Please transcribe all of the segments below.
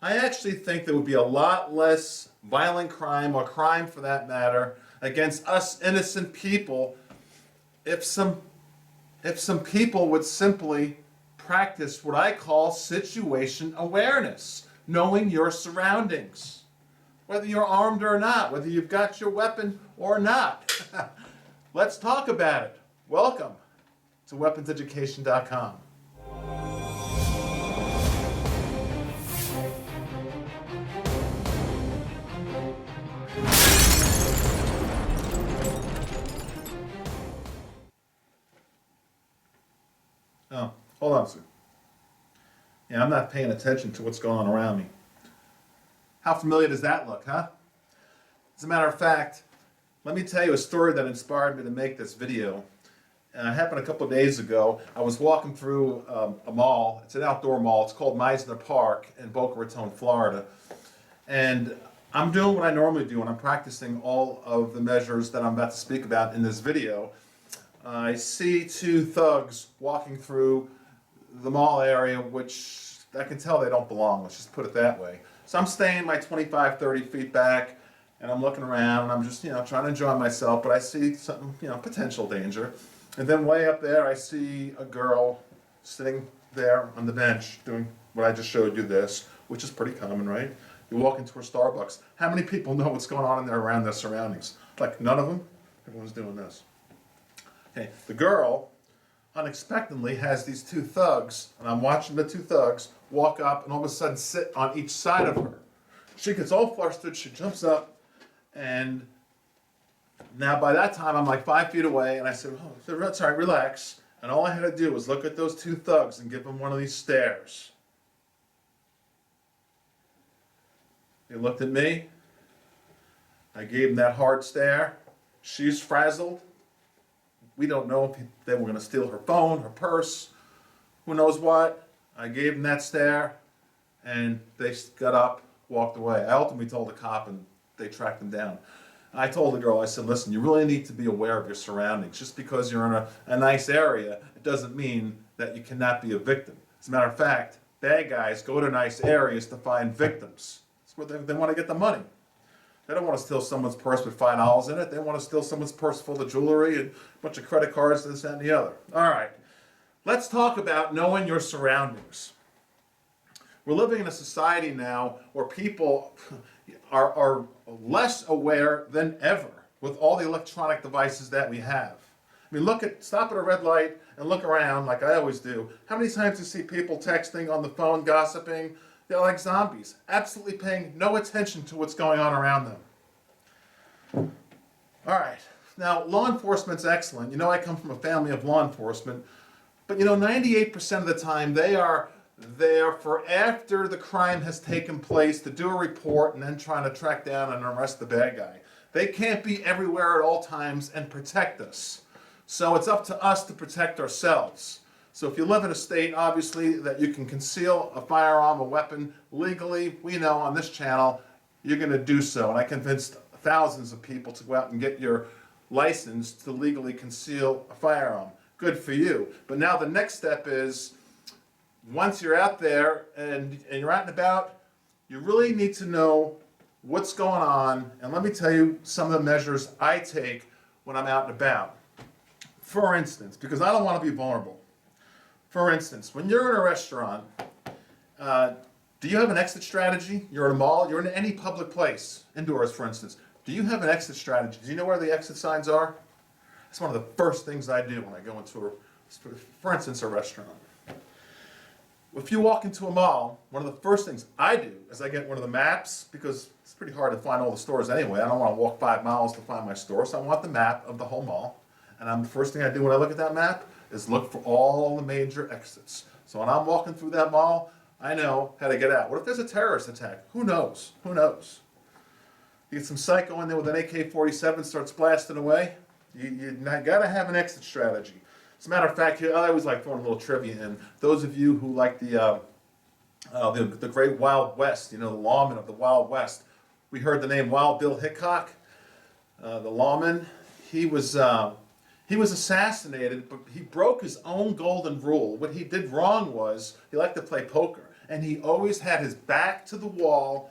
I actually think there would be a lot less violent crime, or crime for that matter, against us innocent people if some people would simply practice what I call situation awareness, knowing your surroundings, whether you're armed or not, whether you've got your weapon or not. Let's talk about it. Welcome to weaponseducation.com. Oh, hold on a second. Yeah, I'm not paying attention to what's going on around me. How familiar does that look, huh? As a matter of fact, let me tell you a story that inspired me to make this video. It happened a couple of days ago. I was walking through a mall. It's an outdoor mall. It's called Meisner Park in Boca Raton, Florida. And I'm doing what I normally do, and I'm practicing all of the measures that I'm about to speak about in this video. I see two thugs walking through the mall area, which I can tell they don't belong. Let's just put it that way. So I'm staying my 25, 30 feet back, and I'm looking around, and I'm just, trying to enjoy myself, but I see some, potential danger. And then way up there, I see a girl sitting there on the bench doing what I just showed you this, which is pretty common, right? You walk into a Starbucks. How many people know what's going on in there around their surroundings? Like none of them? Everyone's doing this. Okay, the girl unexpectedly has these two thugs, and I'm watching the two thugs walk up and all of a sudden sit on each side of her. She gets all flustered, she jumps up, and now by that time I'm like 5 feet away, and I said, oh, sorry, relax. And all I had to do was look at those two thugs and give them one of these stares. They looked at me. I gave them that hard stare. She's frazzled. We don't know if they were going to steal her phone, her purse, who knows what. I gave them that stare, and they got up, walked away. I ultimately told the cop, and they tracked them down. I told the girl, I said, listen, you really need to be aware of your surroundings. Just because you're in a nice area, it doesn't mean that you cannot be a victim. As a matter of fact, bad guys go to nice areas to find victims. That's where they want to get the money. They don't want to steal someone's purse with $5 in it. They want to steal someone's purse full of jewelry and a bunch of credit cards, this, that, and the other. All right, let's talk about knowing your surroundings. We're living in a society now where people are less aware than ever with all the electronic devices that we have. I mean, stop at a red light and look around like I always do. How many times do you see people texting on the phone, gossiping? They're like zombies, absolutely paying no attention to what's going on around them. All right, now law enforcement's excellent. I come from a family of law enforcement, but 98% of the time they are there for after the crime has taken place to do a report and then trying to track down and arrest the bad guy. They can't be everywhere at all times and protect us. So it's up to us to protect ourselves. So if you live in a state, obviously, that you can conceal a firearm, a weapon legally, we know on this channel, you're going to do so. And I convinced thousands of people to go out and get your license to legally conceal a firearm. Good for you. But now the next step is, once you're out there and you're out and about, you really need to know what's going on. And let me tell you some of the measures I take when I'm out and about. For instance, because I don't want to be vulnerable. For instance, when you're in a restaurant, do you have an exit strategy? You're in a mall, you're in any public place, indoors for instance. Do you have an exit strategy? Do you know where the exit signs are? It's one of the first things I do when I go into, for instance, a restaurant. If you walk into a mall, one of the first things I do is I get one of the maps, because it's pretty hard to find all the stores anyway. I don't want to walk 5 miles to find my store, so I want the map of the whole mall. And the first thing I do when I look at that map is look for all the major exits. So when I'm walking through that mall, I know how to get out. What if there's a terrorist attack? Who knows? Who knows? You get some psycho in there with an AK-47, starts blasting away. You got to have an exit strategy. As a matter of fact, I always like throwing a little trivia in. Those of you who like the Great Wild West, the lawman of the Wild West, we heard the name Wild Bill Hickok, the lawman. He was assassinated, but he broke his own golden rule. What he did wrong was he liked to play poker, and he always had his back to the wall,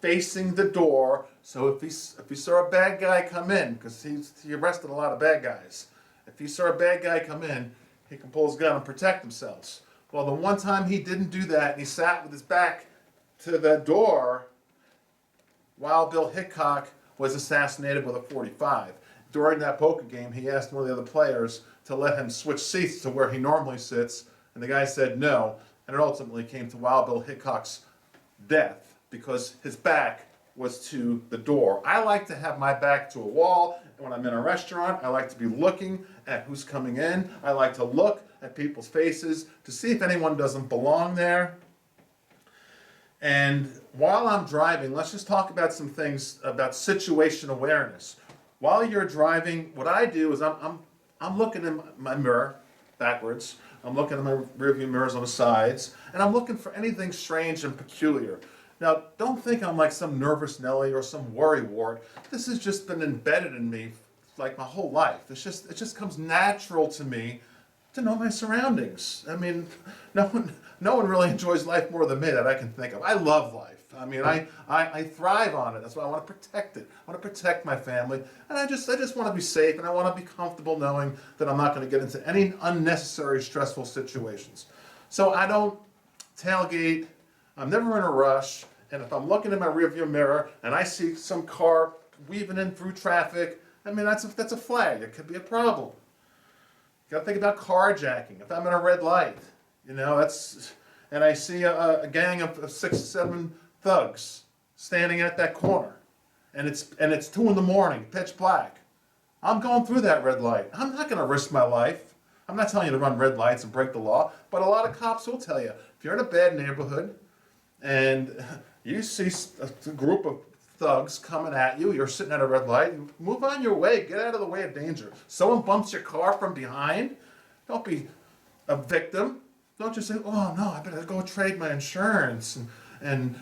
facing the door. So if he saw a bad guy come in, because he arrested a lot of bad guys, if he saw a bad guy come in, he can pull his gun and protect themselves. Well, the one time he didn't do that, and he sat with his back to the door, Wild Bill Hickok was assassinated with a .45. During that poker game, he asked one of the other players to let him switch seats to where he normally sits, and the guy said no, and it ultimately came to Wild Bill Hickok's death because his back was to the door. I like to have my back to a wall, and when I'm in a restaurant, I like to be looking at who's coming in. I like to look at people's faces to see if anyone doesn't belong there. And while I'm driving, let's just talk about some things about situation awareness. While you're driving, what I do is I'm looking in my mirror backwards. I'm looking at my rearview mirrors on the sides, and I'm looking for anything strange and peculiar. Now, don't think I'm like some nervous Nelly or some worrywart. This has just been embedded in me like my whole life. It just comes natural to me to know my surroundings. I mean, no one really enjoys life more than me that I can think of. I love life. I mean, I thrive on it. That's why I want to protect it. I want to protect my family, and I just want to be safe, and I want to be comfortable knowing that I'm not going to get into any unnecessary stressful situations. So I don't tailgate. I'm never in a rush, and if I'm looking in my rearview mirror and I see some car weaving in through traffic, I mean, that's a flag. It could be a problem. You got to think about carjacking. If I'm in a red light, and I see a gang of 6 or 7 thugs standing at that corner, and it's 2 in the morning, pitch black. I'm going through that red light. I'm not going to risk my life. I'm not telling you to run red lights and break the law, but a lot of cops will tell you, if you're in a bad neighborhood and you see a group of thugs coming at you, you're sitting at a red light, move on your way, get out of the way of danger. Someone bumps your car from behind, don't be a victim. Don't just say, oh no, I better go trade my insurance and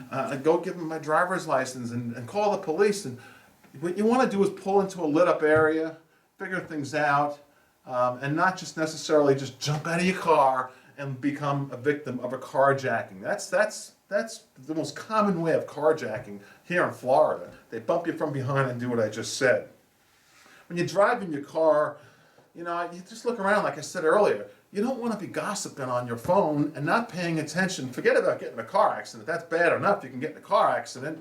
go give them my driver's license and call the police. And what you want to do is pull into a lit up area, figure things out, and not just necessarily just jump out of your car and become a victim of a carjacking. That's the most common way of carjacking here in Florida. They bump you from behind and do what I just said. When you're driving your car, you just look around, like I said earlier. You don't want to be gossiping on your phone and not paying attention. Forget about getting in a car accident. That's bad enough. You can get in a car accident.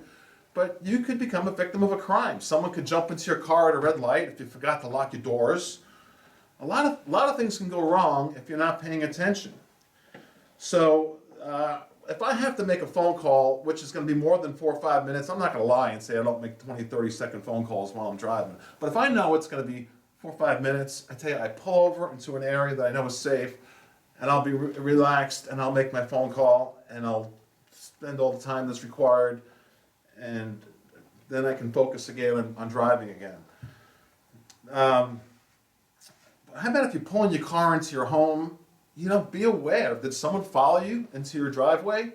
But you could become a victim of a crime. Someone could jump into your car at a red light if you forgot to lock your doors. A lot of things can go wrong if you're not paying attention. So if I have to make a phone call, which is going to be more than 4 or 5 minutes, I'm not going to lie and say I don't make 20, 30-second phone calls while I'm driving. But if I know it's going to be 4 or 5 minutes, I tell you, I pull over into an area that I know is safe, and I'll be relaxed, and I'll make my phone call, and I'll spend all the time that's required, and then I can focus again on driving again. How about if you're pulling your car into your home, be aware. Did someone follow you into your driveway?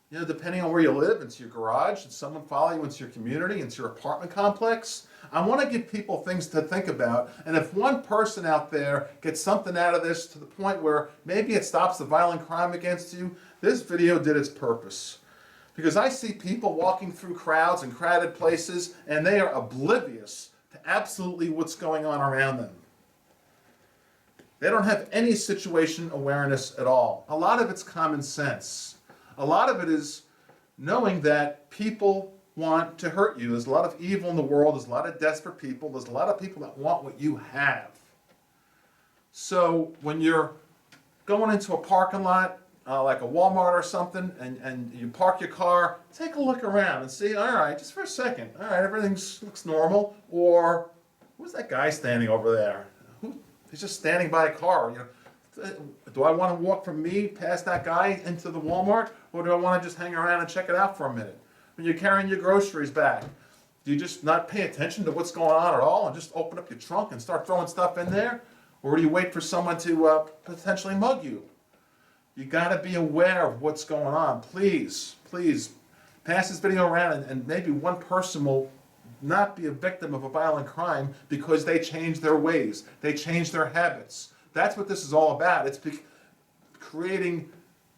Depending on where you live, into your garage. Did someone follow you into your community, into your apartment complex? I want to give people things to think about. And if one person out there gets something out of this to the point where maybe it stops the violent crime against you, this video did its purpose. Because I see people walking through crowds and crowded places, and they are oblivious to absolutely what's going on around them. They don't have any situation awareness at all. A lot of it's common sense. A lot of it is knowing that people want to hurt you. There's a lot of evil in the world. There's a lot of desperate people. There's a lot of people that want what you have. So when you're going into a parking lot, like a Walmart or something, and you park your car, take a look around and see, all right, just for a second, all right, everything looks normal. Or who's that guy standing over there? He's just standing by a car. Do I want to walk from me past that guy into the Walmart, or do I want to just hang around and check it out for a minute? When you're carrying your groceries back, do you just not pay attention to what's going on at all and just open up your trunk and start throwing stuff in there? Or do you wait for someone to potentially mug you? You got to be aware of what's going on. Please pass this video around, and maybe one person will not be a victim of a violent crime because they change their ways, they change their habits. That's what this is all about. It's creating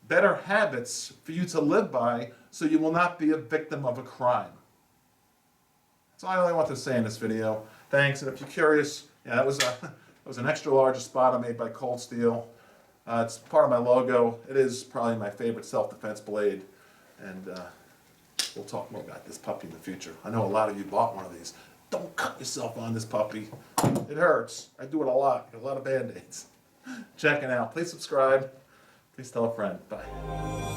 better habits for you to live by so you will not be a victim of a crime. That's all I really want to say in this video. Thanks, and if you're curious, yeah, that was an extra large Espada made by Cold Steel. It's part of my logo. It is probably my favorite self-defense blade, and we'll talk more about this puppy in the future. I know a lot of you bought one of these. Don't cut yourself on this puppy. It hurts. I do it a lot. Got a lot of Band-Aids. Check it out. Please subscribe. Please tell a friend. Bye.